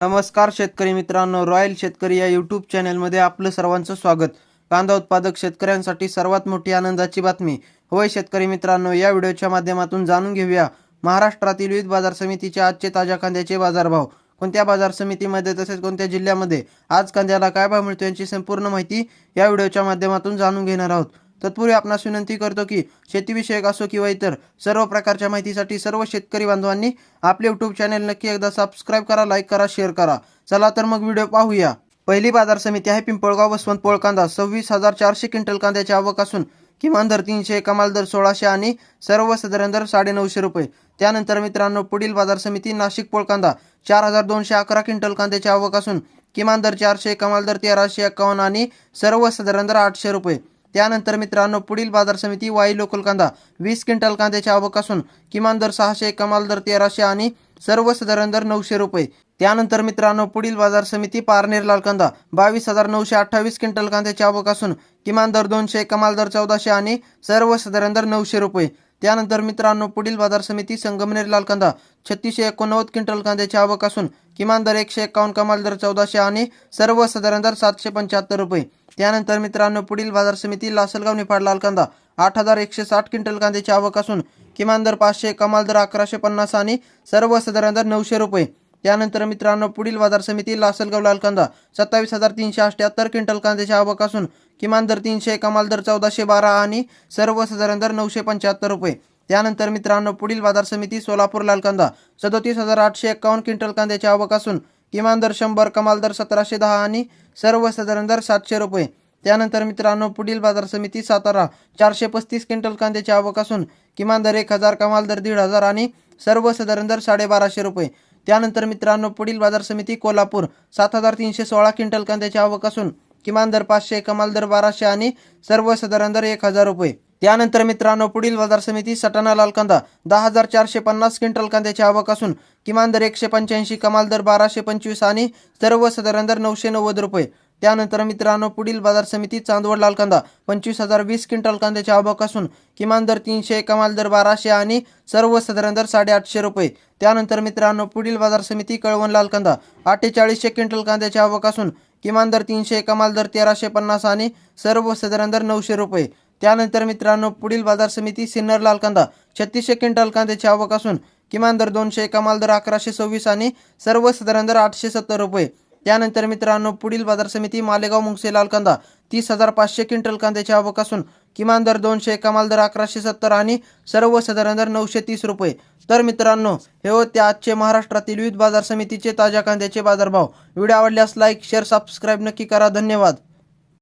नमस्कार शेतकरी मित्रांनो, रॉयल शेतकरी या यूट्यूब चॅनलमध्ये आपलं सर्वांचं स्वागत. कांदा उत्पादक शेतकऱ्यांसाठी सर्वात मोठी आनंदाची बातमी. होय शेतकरी मित्रांनो, या व्हिडिओच्या माध्यमातून जाणून घेऊया महाराष्ट्रातील विविध बाजार समितीचे आजचे ताज्या कांद्याचे बाजारभाव. कोणत्या बाजार समितीमध्ये तसेच कोणत्या जिल्ह्यामध्ये आज कांद्याला काय भाव मिळतो यांची संपूर्ण माहिती या व्हिडिओच्या माध्यमातून जाणून घेणार आहोत. तत्पूर्वी आपणास विनंती करतो की शेतीविषयक असो किंवा इतर सर्व प्रकारच्या माहितीसाठी सर्व शेतकरी बांधवांनी आपले यूट्यूब चॅनल नक्की एकदा सबस्क्राईब करा, लाईक करा, शेअर करा. चला तर मग व्हिडिओ पाहूया. पहिली बाजार समिती आहे पिंपळगाव वसवंत पोळ कांदा. 26,400 क्विंटल कांद्याची आवक असून किमान दर 300, कमाल दर 1600 आणि सर्वसाधारण दर 950 रुपये. त्यानंतर मित्रांनो पुढील बाजार समिती नाशिक पोळ कांदा. 4,211 क्विंटल कांद्याची आवक असून किमान दर 400, कमाल दर 1351 आणि सर्वसाधारण दर 800 रुपये. त्यानंतर मित्रांनो पुढील बाजार समिती वाई लोकल कांदा. 20 क्विंटल कांद्याची आवक असून किमान दर 600, कमाल दर 1300 आणि सर्वसाधारण दर 900 रुपये. त्यानंतर मित्रांनो पुढील बाजार समिती पारनेर लाल कांदा. 22,928 क्विंटल कांद्याची आवक असून किमान दर 200, कमाल दर 1400 आणि सर्वसाधारण दर 900 रुपये. त्यानंतर मित्रांनो पुढील बाजार समिती संगमनेर लाल कांदा. 3689 क्विंटल कांद्याची आवक असून किमान दर 151, कमाल दर 1400 आणि सर्वसाधारण दर 775 रुपये. त्यानंतर मित्रांनो पुढील बाजार समिती लासलगाव निफाड लाल कांदा. 8,160 क्विंटल कांद्याची आवक असून किमान दर 500, कमाल दर 1150 आणि सर्वसाधारण दर 900 रुपये. त्यानंतर मित्रांनो पुढील बाजार समिती लासलगाव लाल कांदा. 27,378 क्विंटल कांद्याची आवक असून किमान दर 300, कमाल दर 1412 आणि सर्वसाधारण दर 975 रुपये. त्यानंतर मित्रांनो पुढील बाजार समिती सोलापूर लाल कांदा. 37,851 क्विंटल कांद्याची आवक असून किमान दर 100, कमाल दर 1710 आणि सर्वसाधारण दर 700 रुपये. त्यानंतर मित्रांनो पुढील बाजार समिती सातारा. 435 क्विंटल कांद्याची आवक असून किमान दर 1000, कमाल दर 1500 आणि सर्वसाधारण दर 1250 रुपये. त्यानंतर मित्रांनो पुढील बाजार समिती कोल्हापूर. 7,316 क्विंटल कांद्याची आवक असून किमान दर 500, कमाल दर 1200 आणि सर्वसाधारण दर 1000 रुपये. त्यानंतर मित्रांनो पुढील बाजार समिती सटाणा लाल कांदा. 10,450 क्विंटल कांद्याची आवक असून किमान दर 185, कमाल दर 1225 आणि सर्वसाधारण दर 990 रुपये. त्यानंतर मित्रांनो पुढील बाजार समिती चांदवड लाल कांदा. 25,020 क्विंटल कांद्याची आवक असून किमान दर 300, कमाल दर 1200 आणि सर्वसाधारण दर 850 रुपये. त्यानंतर मित्रांनो पुढील बाजार समिती कळवण लाल कांदा. 4800 क्विंटल कांद्याची आवक असून किमान दर 300, कमाल दर 1350 आणि सर्वसाधारण दर 900 रुपये. त्यानंतर मित्रांनो पुढील बाजार समिती सिन्नर लाल कांदा. 3600 क्विंटल कांद्याची आवक असून किमान दर 200, कमाल दर 1126 आणि सर्वसाधारण दर 870 रुपये. त्यानंतर मित्रांनो पुढील बाजार समिती मालेगाव मुंगसे लाल कांदा. 30,500 क्विंटल कांद्याची आवक असून किमान दर 200, कमाल दर 1170 आणि सर्वसाधारण दर 930 रुपये. तर मित्रांनो हे होते आजचे महाराष्ट्रातील विविध बाजार समितीचे ताज्या कांद्याचे बाजारभाव. व्हिडिओ आवडल्यास लाईक, शेअर, सबस्क्राईब नक्की करा. धन्यवाद.